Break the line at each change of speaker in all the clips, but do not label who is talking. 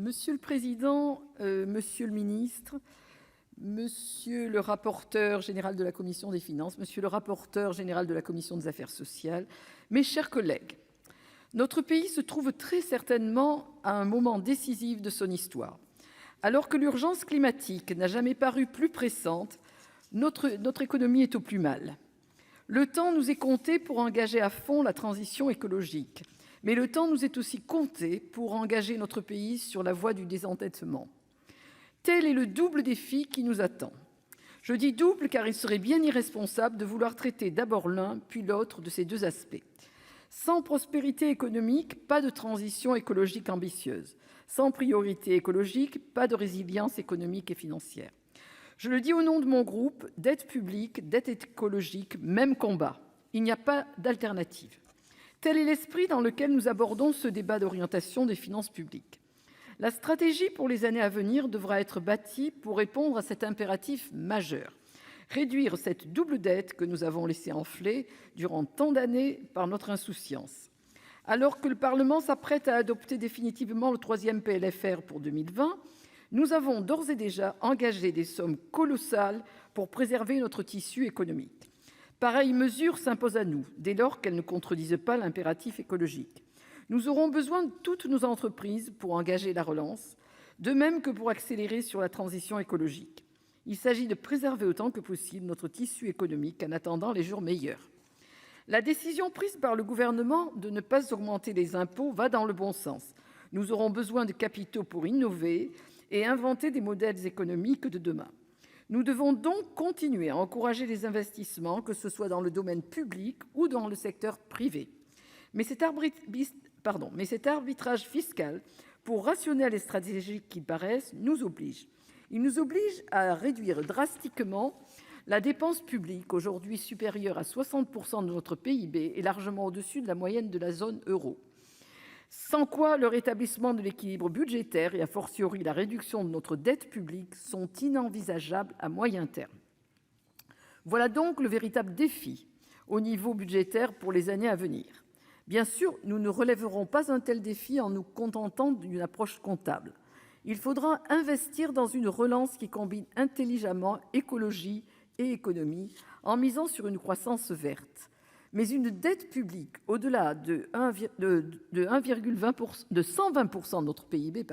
Monsieur le président, monsieur le ministre, monsieur le rapporteur général de la commission des finances, monsieur le rapporteur général de la commission des affaires sociales, mes chers collègues, notre pays se trouve très certainement à un moment décisif de son histoire. Alors que l'urgence climatique n'a jamais paru plus pressante, notre économie est au plus mal. Le temps nous est compté pour engager à fond la transition écologique, mais le temps nous est aussi compté pour engager notre pays sur la voie du désendettement. Tel est le double défi qui nous attend. Je dis double car il serait bien irresponsable de vouloir traiter d'abord l'un puis l'autre de ces deux aspects. Sans prospérité économique, pas de transition écologique ambitieuse. Sans priorité écologique, pas de résilience économique et financière. Je le dis au nom de mon groupe, dette publique, dette écologique, même combat. Il n'y a pas d'alternative. Tel est l'esprit dans lequel nous abordons ce débat d'orientation des finances publiques. La stratégie pour les années à venir devra être bâtie pour répondre à cet impératif majeur. Réduire cette double dette que nous avons laissé enfler durant tant d'années par notre insouciance. Alors que le Parlement s'apprête à adopter définitivement le 3e PLFR pour 2020, nous avons d'ores et déjà engagé des sommes colossales pour préserver notre tissu économique. Pareille mesure s'impose à nous, dès lors qu'elle ne contredise pas l'impératif écologique. Nous aurons besoin de toutes nos entreprises pour engager la relance, de même que pour accélérer sur la transition écologique. Il s'agit de préserver autant que possible notre tissu économique en attendant les jours meilleurs. La décision prise par le gouvernement de ne pas augmenter les impôts va dans le bon sens. Nous aurons besoin de capitaux pour innover et inventer des modèles économiques de demain. Nous devons donc continuer à encourager les investissements, que ce soit dans le domaine public ou dans le secteur privé. Mais cet arbitrage fiscal, pour rationnel et stratégique qu'il paraisse, nous oblige. Il nous oblige à réduire drastiquement la dépense publique, aujourd'hui supérieure à 60% de notre PIB et largement au-dessus de la moyenne de la zone euro. Sans quoi le rétablissement de l'équilibre budgétaire et a fortiori la réduction de notre dette publique sont inenvisageables à moyen terme. Voilà donc le véritable défi au niveau budgétaire pour les années à venir. Bien sûr, nous ne relèverons pas un tel défi en nous contentant d'une approche comptable. Il faudra investir dans une relance qui combine intelligemment écologie et économie en misant sur une croissance verte. Mais une dette publique au-delà de 120% de notre PIB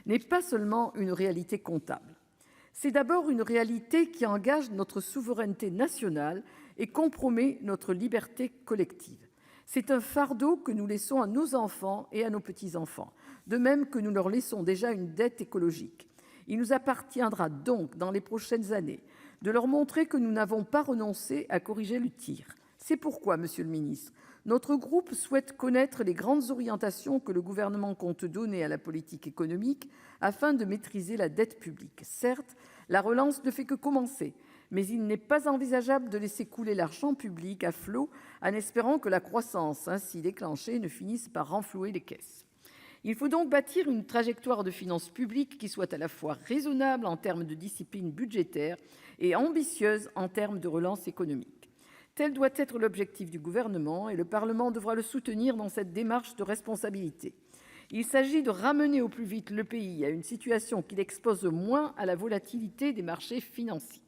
n'est pas seulement une réalité comptable. C'est d'abord une réalité qui engage notre souveraineté nationale et compromet notre liberté collective. C'est un fardeau que nous laissons à nos enfants et à nos petits-enfants, de même que nous leur laissons déjà une dette écologique. Il nous appartiendra donc, dans les prochaines années, de leur montrer que nous n'avons pas renoncé à corriger le tir. C'est pourquoi, monsieur le ministre, notre groupe souhaite connaître les grandes orientations que le gouvernement compte donner à la politique économique afin de maîtriser la dette publique. Certes, la relance ne fait que commencer, mais il n'est pas envisageable de laisser couler l'argent public à flot en espérant que la croissance ainsi déclenchée ne finisse par renflouer les caisses. Il faut donc bâtir une trajectoire de finances publiques qui soit à la fois raisonnable en termes de discipline budgétaire et ambitieuse en termes de relance économique. Tel doit être l'objectif du gouvernement et le Parlement devra le soutenir dans cette démarche de responsabilité. Il s'agit de ramener au plus vite le pays à une situation qui l'expose moins à la volatilité des marchés financiers.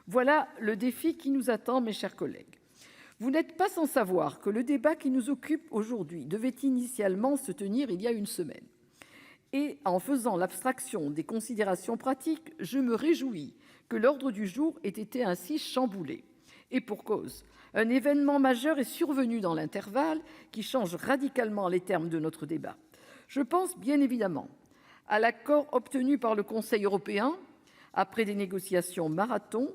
Voilà le défi qui nous attend, mes chers collègues. Vous n'êtes pas sans savoir que le débat qui nous occupe aujourd'hui devait initialement se tenir il y a une semaine. Et en faisant l'abstraction des considérations pratiques, je me réjouis que l'ordre du jour ait été ainsi chamboulé. Et pour cause, un événement majeur est survenu dans l'intervalle qui change radicalement les termes de notre débat. Je pense bien évidemment à l'accord obtenu par le Conseil européen après des négociations marathon.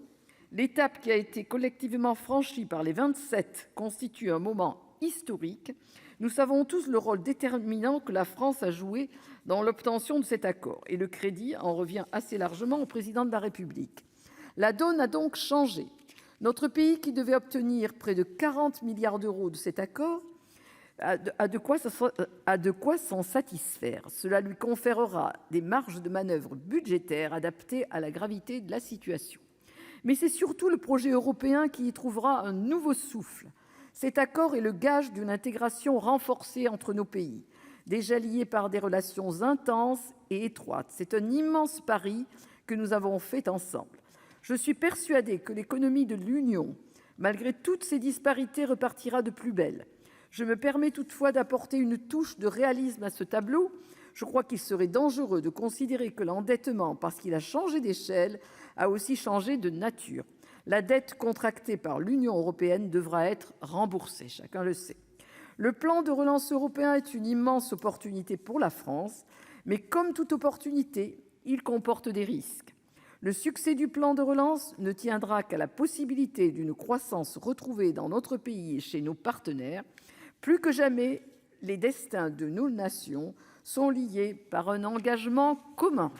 L'étape qui a été collectivement franchie par les 27 constitue un moment historique. Nous savons tous le rôle déterminant que la France a joué dans l'obtention de cet accord et le crédit en revient assez largement au président de la République. La donne a donc changé. Notre pays, qui devait obtenir près de 40 milliards d'euros de cet accord, a de quoi s'en satisfaire. Cela lui conférera des marges de manœuvre budgétaires adaptées à la gravité de la situation. Mais c'est surtout le projet européen qui y trouvera un nouveau souffle. Cet accord est le gage d'une intégration renforcée entre nos pays. déjà liés par des relations intenses et étroites. C'est un immense pari que nous avons fait ensemble. Je suis persuadée que l'économie de l'Union, malgré toutes ces disparités, repartira de plus belle. Je me permets toutefois d'apporter une touche de réalisme à ce tableau. Je crois qu'il serait dangereux de considérer que l'endettement, parce qu'il a changé d'échelle, a aussi changé de nature. La dette contractée par l'Union européenne devra être remboursée, chacun le sait. Le plan de relance européen est une immense opportunité pour la France, mais comme toute opportunité, il comporte des risques. Le succès du plan de relance ne tiendra qu'à la possibilité d'une croissance retrouvée dans notre pays et chez nos partenaires. Plus que jamais, les destins de nos nations sont liés par un engagement commun.